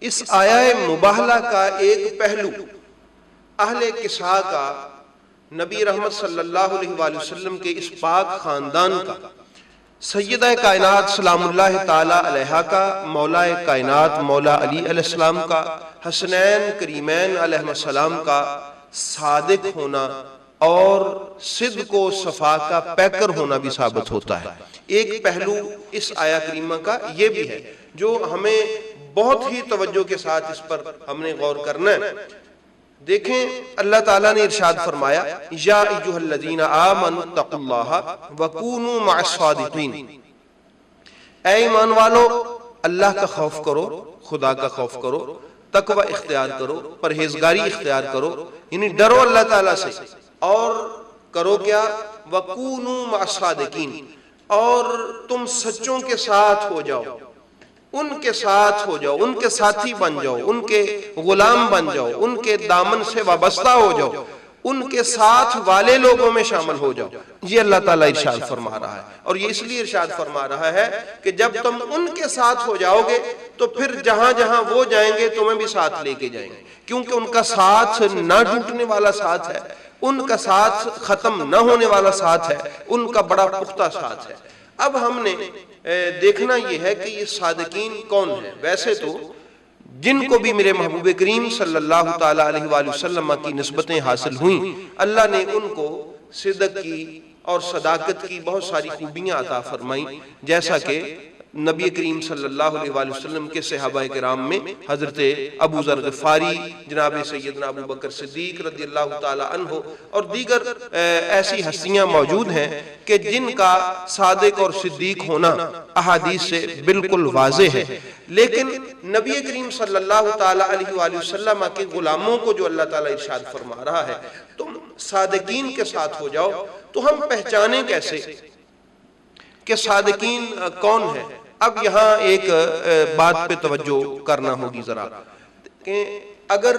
اس آیہ مباہلہ کا ایک پہلو اہل کسا کا نبی رحمت صلی اللہ علیہ وآلہ وسلم کے اس پاک خاندان کا، سیدہ کائنات سلام اللہ تعالی علیہا کا، مولا کائنات مولا علی علیہ السلام کا، حسنین کریمین علیہ السلام کا صادق ہونا اور صدق و صفا کا پیکر ہونا بھی ثابت ہوتا ہے۔ ایک پہلو اس آیہ کریمہ کا یہ بھی ہے جو ہمیں بہت ہی توجہ کے ساتھ اس پر ہم نے غور کرنا ہے۔ دیکھیں اللہ تعالیٰ نے ارشاد فرمایا یا ایھا الذین آمنوا اتقوا اللہ وکونوا مع الصادقین، اے ایمان والو اللہ کا خوف کرو، خدا کا خوف کرو، تقوی اختیار کرو، پرہیزگاری اختیار کرو، یعنی ڈرو اللہ تعالیٰ سے اور کرو کیا، وکونوا مع الصادقین، اور تم سچوں کے ساتھ ہو جاؤ، ان کے ساتھ ہو جاؤ، ان کے ساتھی بن جاؤ، ان کے غلام بن جاؤ، ان کے دامن سے وابستہ ہو جاؤ، ان کے ساتھ والے لوگوں میں شامل ہو جاؤ۔ یہ اللہ تعالیٰ ارشاد فرما رہا ہے، اور یہ اس لیے ارشاد فرما رہا ہے کہ جب تم ان کے ساتھ ہو جاؤ گے تو پھر جہاں جہاں وہ جائیں گے تمہیں بھی ساتھ لے کے جائیں گے، کیونکہ ان کا ساتھ نہ ٹوٹنے والا ساتھ ہے، ان کا ساتھ ختم نہ ہونے والا ساتھ ہے، ان کا بڑا پختہ ساتھ ہے۔ اب ہم نے دیکھنا یہ ہے کہ یہ صادقین کون ہیں۔ ویسے تو جن کو بھی میرے محبوب کریم صلی اللہ تعالیٰ علیہ وآلہ وسلم کی نسبتیں حاصل ہوئیں، اللہ نے ان کو صدق کی اور صداقت کی بہت ساری خوبیاں عطا فرمائیں، جیسا کہ نبی کریم صلی اللہ علیہ وآلہ وسلم کے صحابہ کرام میں حضرت ابو ذر غفاری، جناب سیدنا ابو بکر صدیق رضی اللہ تعالی عنہ اور دیگر ایسی ہستیاں موجود ہیں کہ جن کا صادق اور صدیق ہونا احادیث سے بالکل واضح ہے۔ لیکن نبی کریم صلی اللہ تعالی علیہ وآلہ وسلم کے غلاموں کو جو اللہ تعالی ارشاد فرما رہا ہے تم صادقین کے ساتھ ہو جاؤ، تو ہم پہچانیں کیسے کہ صادقین کون ہے؟ اب یہاں ایک بات پہ توجہ کرنا ہوگی ذرا، کہ اگر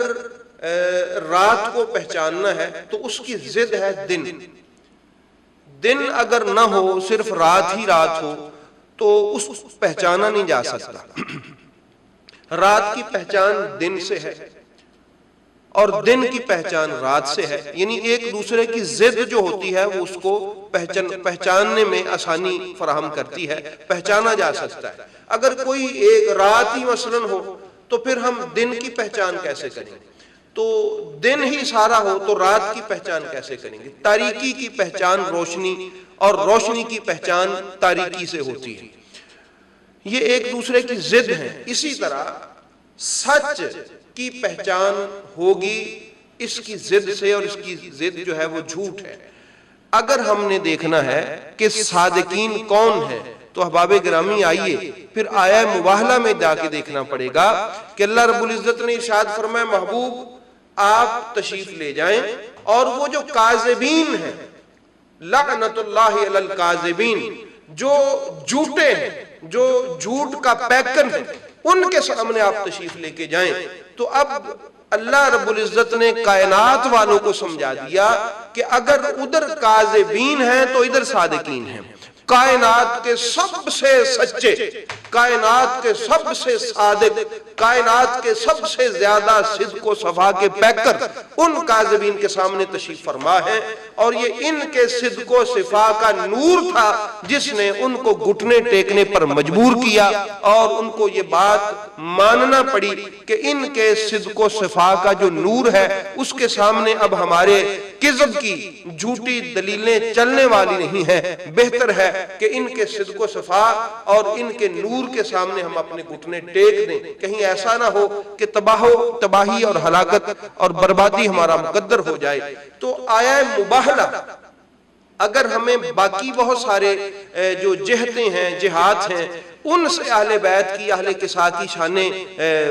رات کو پہچاننا ہے تو اس کی ضد ہے دن۔ دن اگر نہ ہو، صرف رات ہی رات ہو تو اس پہچانا نہیں جا سکتا۔ رات کی پہچان دن سے ہے اور دن کی پہچان رات سے ہے، یعنی ایک دوسرے کی ضد جو ہوتی ہے وہ اس کو پہچاننے میں آسانی فراہم کرتی ہے، پہچانا جا سکتا ہے۔ اگر کوئی ایک رات ہی مثلاً ہو تو پھر ہم دن کی پہچان کیسے کریں گے؟ تو دن ہی سارا ہو تو رات کی پہچان کیسے کریں گے؟ تاریکی کی پہچان روشنی اور روشنی کی پہچان تاریکی سے ہوتی ہے، یہ ایک دوسرے کی ضد ہیں۔ اسی طرح سچ کی پہچان ہوگی اس کی ضد سے، اور اس کی ضد جو ہے وہ جھوٹ ہے۔ اگر ہم نے دیکھنا ہے کہ صادقین کون ہیں تو احباب گرامی آئیے پھر آیہ مباہلہ میں جا کے دیکھنا پڑے گا کہ اللہ رب العزت نے ارشاد فرمایا محبوب آپ تشریف لے جائیں، اور وہ جو کاذبین ہیں، لعنت اللہ علی الکاذبین، جو جھوٹے ہیں، جو جھوٹ کا پیکر ہیں، ان کے سامنے آپ تشریف لے کے جائیں۔ تو اب اللہ رب العزت نے کائنات والوں کو سمجھا دیا کہ اگر ادھر کاذبین ہیں تو ادھر صادقین ہیں۔ کائنات کے سب سے سچے، کائنات کے سب سے صادق، کائنات کے سب سے زیادہ صدق و صفا کے پیکر ان کاذبین کے سامنے تشریف فرما ہے، اور یہ ان کے صدق و صفا کا نور تھا جس نے ان کو گھٹنے ٹیکنے پر مجبور کیا، اور ان کو یہ بات ماننا پڑی کہ ان کے صدق و صفا کا جو نور ہے اس کے سامنے اب ہمارے کذب کی جھوٹی دلیلیں چلنے والی نہیں ہیں۔ بہتر ہے کہ ان کے صدق و صفا اور ان کے نور کے سامنے ہم اپنے گھٹنے ٹیک دیں، کہیں ایسا نہ ہو کہ تباہی اور ہلاکت اور بربادی ہمارا مقدر ہو جائے۔ تو آیہ مباہلہ اگر ہمیں باقی بہت سارے جو جہتیں ہیں، جہات ہیں، ان سے اہل بیت کی، اہل کسا کی شانیں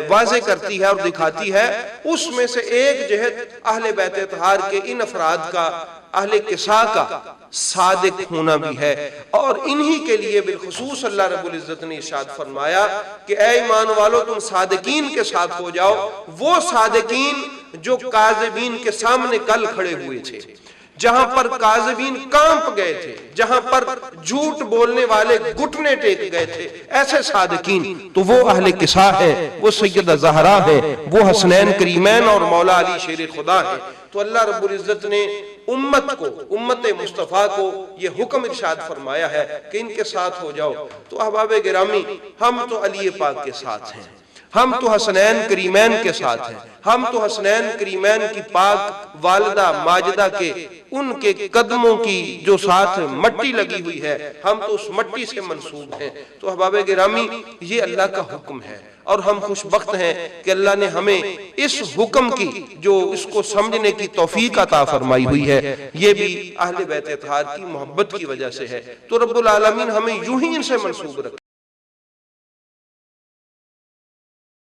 واضح کرتی ہے اور دکھاتی ہے، اس میں سے ایک جہت اہل بیت اطہار کے ان افراد کا، اہل کسا کا صادق ہونا بھی ہے، اور انہی کے لیے بالخصوص اللہ رب العزت نے ارشاد فرمایا کہ اے ایمان والو تم صادقین کے ساتھ ہو جاؤ، وہ صادقین جو کاذبین کے سامنے کل کھڑے ہوئے تھے، جہاں پر کاذبین کانپ گئے تھے، جہاں پر جھوٹ بولنے والے گھٹنے ٹیک گئے تھے، ایسے صادقین تو وہ اہل کسا ہے، وہ سیدہ زہرا ہے، وہ حسنین کریمین اور مولا علی شیر خدا ہے۔ تو اللہ رب العزت نے امت کو، امت مصطفیٰ کو یہ حکم ارشاد فرمایا ہے کہ ان کے ساتھ ہو جاؤ۔ تو احباب گرامی، ہم تو علی پاک کے ساتھ ہیں، ہم تو حسنین کریمین کے ساتھ ہیں، ہم تو حسنین کریمین کی پاک والدہ ماجدہ کے ان کے قدموں کی جو ساتھ مٹی لگی ہوئی ہے، ہم تو اس مٹی سے منسوب ہیں۔ تو احباب گرامی، یہ اللہ کا حکم ہے، اور ہم خوش بخت ہیں کہ اللہ نے ہمیں اس حکم کی جو اس کو سمجھنے کی توفیق عطا فرمائی ہوئی ہے، یہ بھی اہل بیت اطہار کی محبت کی وجہ سے ہے۔ تو رب العالمین ہمیں یوں ہی ان سے منسوب رکھے۔